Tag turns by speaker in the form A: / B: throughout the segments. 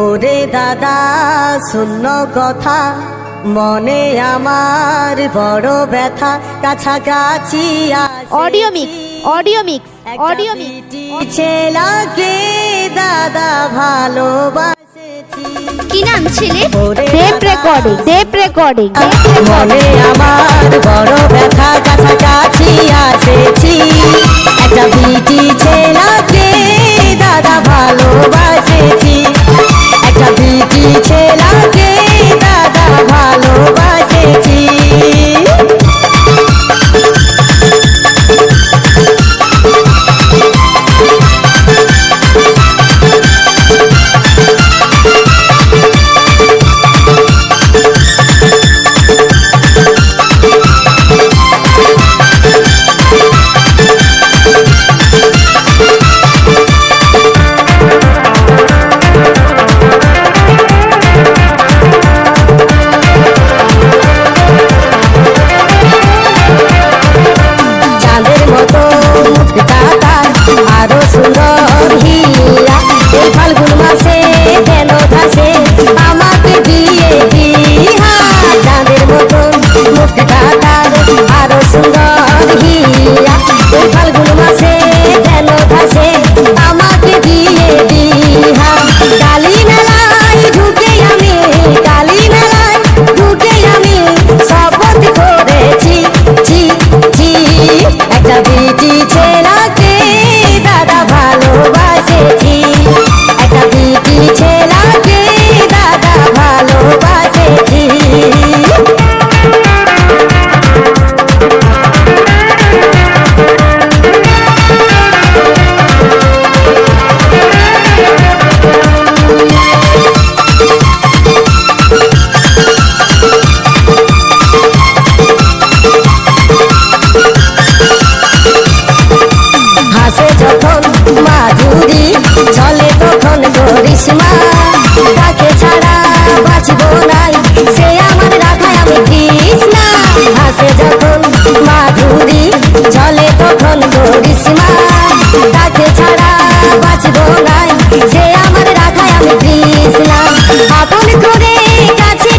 A: ওরে দাদা শূন্য কথা মনে আমার বড় ব্যথা কাছাকাছি
B: অডিও মিক্স
A: ছেলাকে দাদা ভালোবাসেছি।
B: কি নাম ছেলে? দেব রেকর্ডিং
A: মনে আমার বড় ব্যথা কাছাকাছি আসেছি। একটা বিটি ছেলাকে দাদা ভালোবাসেছি। একটা বিটি ছেলাকে দাদা ভালোবাসেছি। আরো সুন্দর হিয়া এই ফাল্গুন মাসে কেন ভাসে আমাকে দিয়ে দিহা। চাঁদের মতন মুখটা তার আরো সুন্দর হিয়া এই ফাল্গুন মাসে কেন ভাসে আমাকে দিয়ে দিহা। কালী মেলায় ঢুকে আমি শপথ করেছি একটা বিটি ছেলাকে দাদা ভালোবাসেছি। একটা বিটি ছেলাকে দাদা ভালোবাসেছি। হাসে যখন মাধুরী চলে তখন করিশ্মা। তাকে ছাড়া বাঁচবো নাই সে আমার রাধায় আমি কৃষ্ণা। হাসে যখন মাধুরী চলে তখন করিশ্মা। তাকে ছাড়া বাঁচবো নাই সে আমার রাধায় আমি কৃষ্ণা। আপন করে কাছে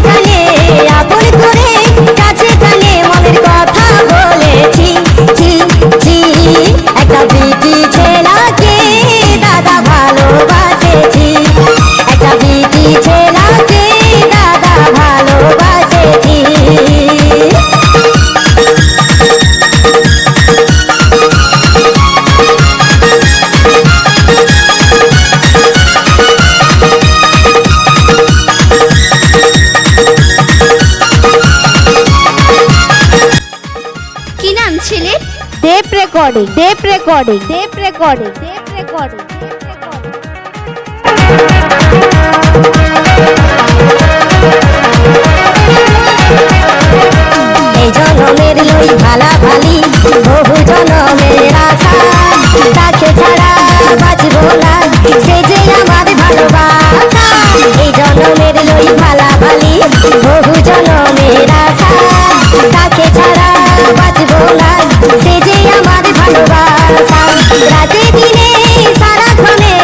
A: টানে মনের কথা বলেছি। একটা বিটি ছেলাকে দাদা ভালোবাসেছি। একটা বিটি ছেলাকে দাদা ভালোবাসেছি।
B: কি নাম ছেলে?
C: দেব রেকর্ডিং
A: এই জনমের লই ভালা ভালি বহু জনমের আশা। তাকে ছাড়া বাঁচবো না সে যে আমার ভালোবাসা। এই জনমের লই ভালা ভালি বহু জনমের আশা। তাকে ছাড়া বাঁচবো না সে যে আমার ভালোবাসা। রাতে দিনে সারাক্ষণে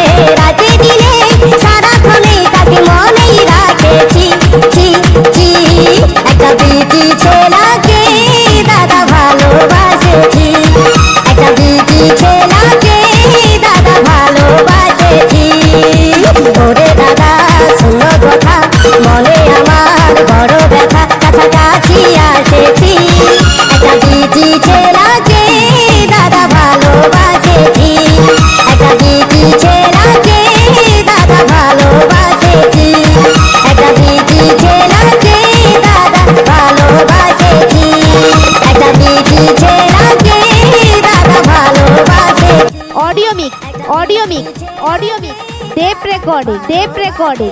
A: তাকে মনেই রাখেছি। একটা বিটি ছেলাকে দাদা ভালোবাসেছি। একটা বিটি ছেলাকে দাদা ভালোবাসেছি। ওরে দাদা শূন্য কথা মনে আমার বড় ব্যথা কাছাকাছি আসেছি। একটা বিটি ছেলাকে দাদা ভালোবাসেছি। একটা বিটি ছেলাকে দাদা ভালোবাসেছি। একটা বিটি ছেলাকে দাদা ভালোবাসেছি। একটা বিটি ছেলাকে দাদা ভালোবাসেছি।
C: অডিও মিক্স দেব রেকর্ডিং